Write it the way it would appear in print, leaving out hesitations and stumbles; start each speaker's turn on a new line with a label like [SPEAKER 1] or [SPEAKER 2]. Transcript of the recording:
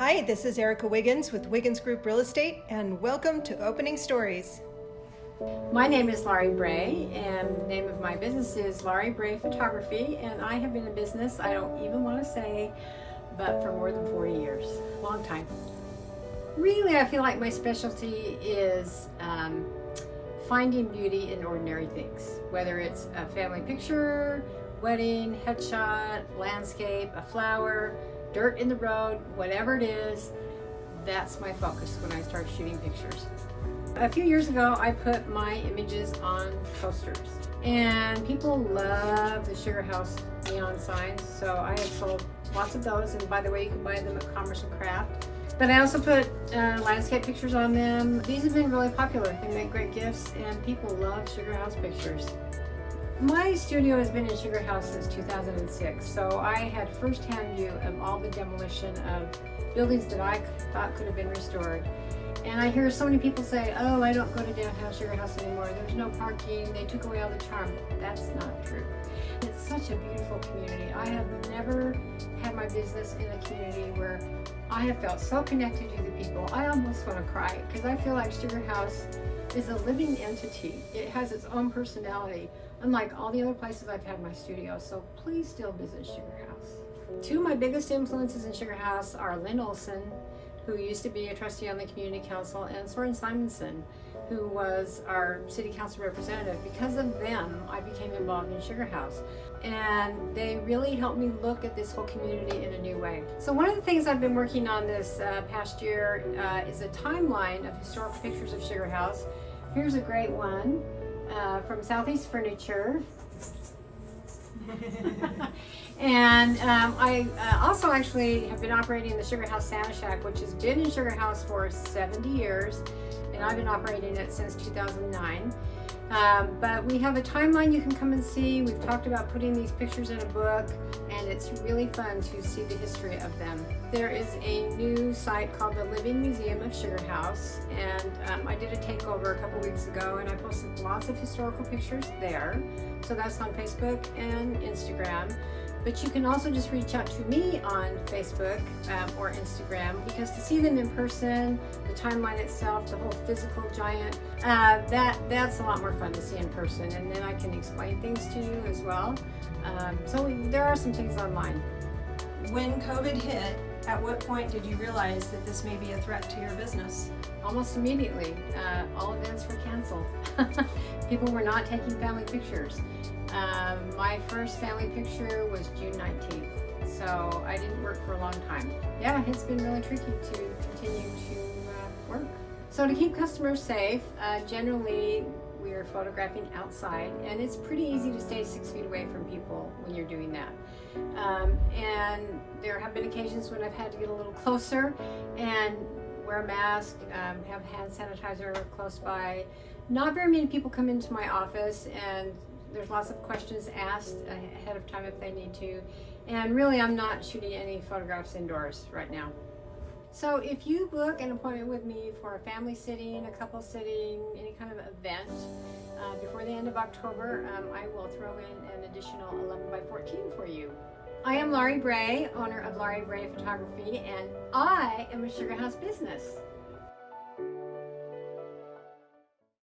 [SPEAKER 1] Hi, this is Erica Wiggins with Wiggins Group Real Estate, and welcome to Opening Stories.
[SPEAKER 2] My name is Laurie Bray, and the name of my business is Laurie Bray Photography, and I have been in business, I don't even want to say, but for more than 40 years. Long time. Really, I feel like my specialty is finding beauty in ordinary things, whether it's a family picture, wedding, headshot, landscape, a flower, dirt in the road, whatever it is. That's my focus when I start shooting pictures. A few years ago, I put my images on posters, and people love the Sugar House neon signs, so I have sold lots of those, and by the way, you can buy them at Commerce and Craft. But I also put landscape pictures on them. These have been really popular. They make great gifts, and people love Sugar House pictures. My studio has been in Sugar House since 2006, so I had first-hand view of all the demolition of buildings that I thought could have been restored. And I hear so many people say, oh, I don't go to downtown Sugar House anymore. There's no parking. They took away all the charm. That's not true. It's such a beautiful community. I have never had my business in a community where I have felt so connected to the people. I almost want to cry because I feel like Sugar House is a living entity. It has its own personality, unlike all the other places I've had my studio. So please still visit Sugar House. Two of my biggest influences in Sugar House are Lynn Olson, who used to be a trustee on the community council, and Soren Simonson, who was our city council representative. Because of them, I became involved in Sugar House, and they really helped me look at this whole community in a new way. So one of the things I've been working on this past year is a timeline of historical pictures of Sugar House. Here's a great one from Southeast Furniture. And I also actually have been operating the Sugar House Santa Shack, which has been in Sugar House for 70 years, and I've been operating it since 2009. But we have a timeline you can come and see. We've talked about putting these pictures in a book, and it's really fun to see the history of them. There is a new site called the Living Museum of Sugar House, and I did a takeover a couple weeks ago, and I posted lots of historical pictures there. So that's on Facebook and Instagram. But you can also just reach out to me on Facebook or Instagram, because to see them in person, the timeline itself, the whole physical giant, that's a lot more fun to see in person, and then I can explain things to you as well. So there are some things online.
[SPEAKER 1] When COVID hit, at what point did you realize that this may be a threat to your business?
[SPEAKER 2] Almost immediately. All events were canceled. People were not taking family pictures. My first family picture was June 19th, so I didn't work for a long time. Yeah, it's been really tricky to continue to work. So to keep customers safe, generally we are photographing outside, and it's pretty easy to stay 6 feet away from people when you're doing that. And there have been occasions when I've had to get a little closer and wear a mask, have hand sanitizer close by. Not very many people come into my office, and there's lots of questions asked ahead of time if they need to. And really, I'm not shooting any photographs indoors right now. So if you book an appointment with me for a family sitting, a couple sitting, any kind of event, before the end of October, I will throw in an additional 11 by 14 for you. I am Laurie Bray, owner of Laurie Bray Photography, and I am a Sugar House business.